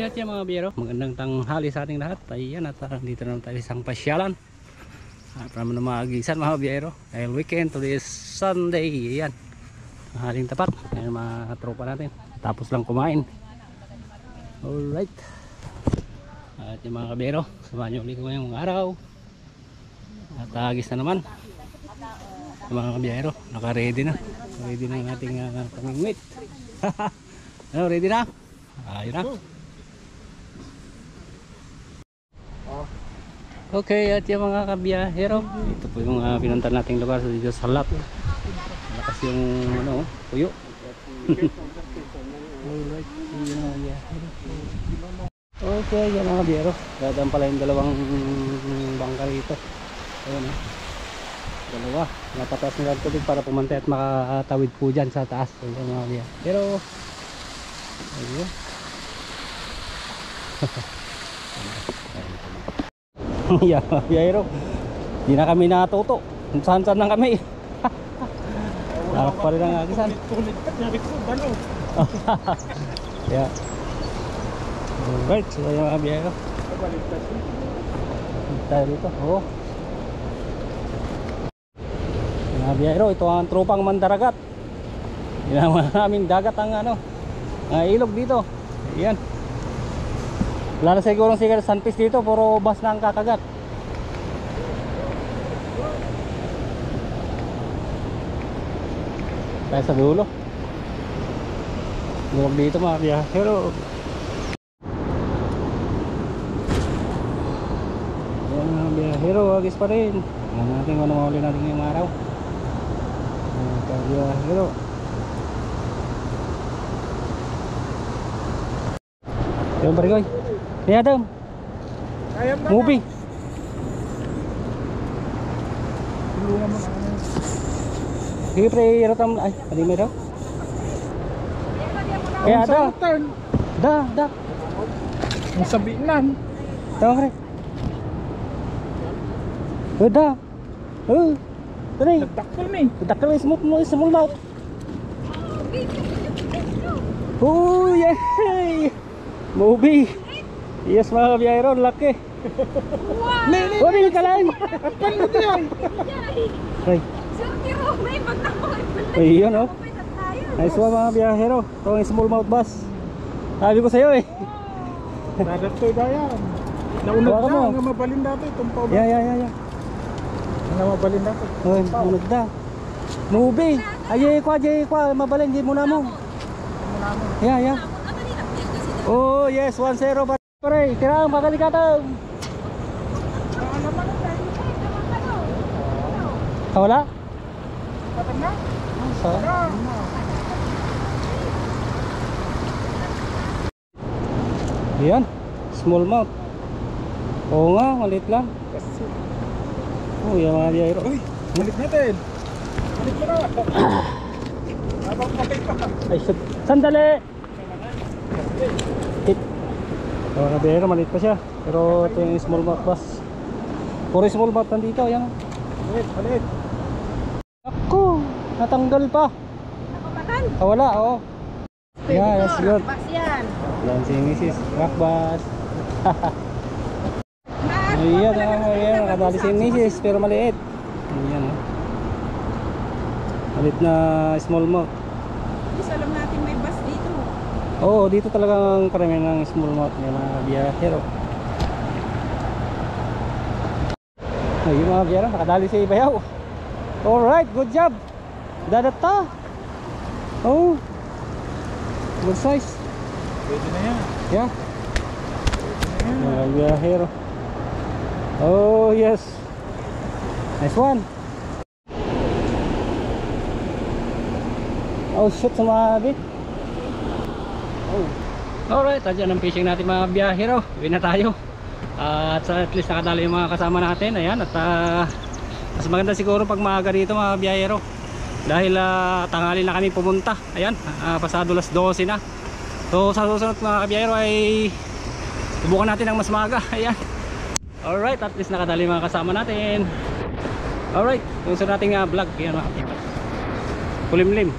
at yan mga biyero, magandang tanghali sa ating lahat. Ayan, at dito naman tayo isang pasyalan para naman maagisan mga biyero. Dahil weekend, today is Sunday. Ayan, haling tapat. Ayan mga tropa natin, tapos lang kumain. Alright, at yung mga kabiyero, samahan nyo ulit ko ngayong araw. At agis na naman mga kabiyero, naka-ready na. Ready na yung ating pamingwit. Ano, ready na? Ayun na. Okay, at yung mga kabiyahero, ito po yung pinuntan nating lugar sa dito sa Lat. Malakas yung ano, puyo. Alright, okay, yan mga kabiyahero. Dadaan pala yung dalawang bangka rito. Ayun, dalawa. Napataas nila ang tubig para pumantay at makatawid po dyan sa taas. Ayun mga kabiyahero. Pero ayun. Yeah, biyahero, di na kami natuto kung saan lang kami. Harap pa rin ang agisan. Yeah. Alright, so yung mga biyahero, tayo dito. Oo, mga biyahero, ito ang tropang Mandaragat. Yan ang aming dagat ang ano, ilog dito. Yan. Wala na sigurong sigal sunfish dito, puro bass na ang kakagat. Tayo sa dulo. Luwag dito mga biyahero. Ayan mga biyahero, agis pa rin. Ayan natin kung ano mahuli natin ngayong araw. Ayan mga biyahero. Ayan barigoy. Hey Adam, movie. Sige pre, ratam ay, pwede mo daw. Hey Adam, da. Ang sabinan. Tawa pre. Da. Tari. Nagdakil ni. Nagdakil ni small mouth. Oh yeah. Movie. Yes mga kabiyahero, laki. Wow! Oh, hindi ka lang. Apan mo diyan. Ay. Sir, tiro, may pagtakoy. Ayun oh. Nice one mga biyahero. Ito ang smallmouth bass. Sabi ko sa'yo eh. Dagat to dayan. Naunod Hawakan na, mo. nga mabalin dati. Tumpaw ba? Yeah. Nga mabalin dati. Oh, unod na. Movie. Ayay kwa. Mabalin, di mo na mo. Yeah. Oh yes, 1-0 pare. Kirang pagalikatan. Wala? Patang na? So, yan, smallmouth. Oo nga, maliit lang. Oh, yan mga biyahero. Uy, balik natin. Balik mo na. Habang kapay pa. Ay, sandali! Hit. Mga biyahero, maliit pa siya. Pero ito yung smallmouth bass. Puro smallmouth nandito, yan. Balik. Ako, natanggal pa. Nakapatan? Wala, oo. Yeah, that's good. Bas yan. Yan si Mrs. Rock bass. Ayan, nakadali si Mrs. pero maliit. Ayan, oh. Maliit na smallmouth. Isa alam natin may bas dito. Oo, dito talagang karamihan ng smallmouth ng mga biyahero. Ayun mga biyahero, nakadali si Bayaw. Alright, good job. Dadata. Oh, good size. Pwede na yan. Yeah. Mga biyahero. Oh yes. Nice one. Oh shoot, sumabit. Oh. Alright, adyan ang fishing natin mga biyahero. Uwi na tayo. At at least nakadali yung mga kasama natin. Ayan, at mas maganda siguro pag maaga dito mga biyahero. Dahil tanghali na kami pumunta. Ayan, pasado las 12 na. So sa susunod mga kabiyahero ay subukan natin ang mas maaga. Ayan. Alright, at least nakadali mga kasama natin. Alright, yung sa nating vlog. Ayan mga kabiyahero. Kulimlim.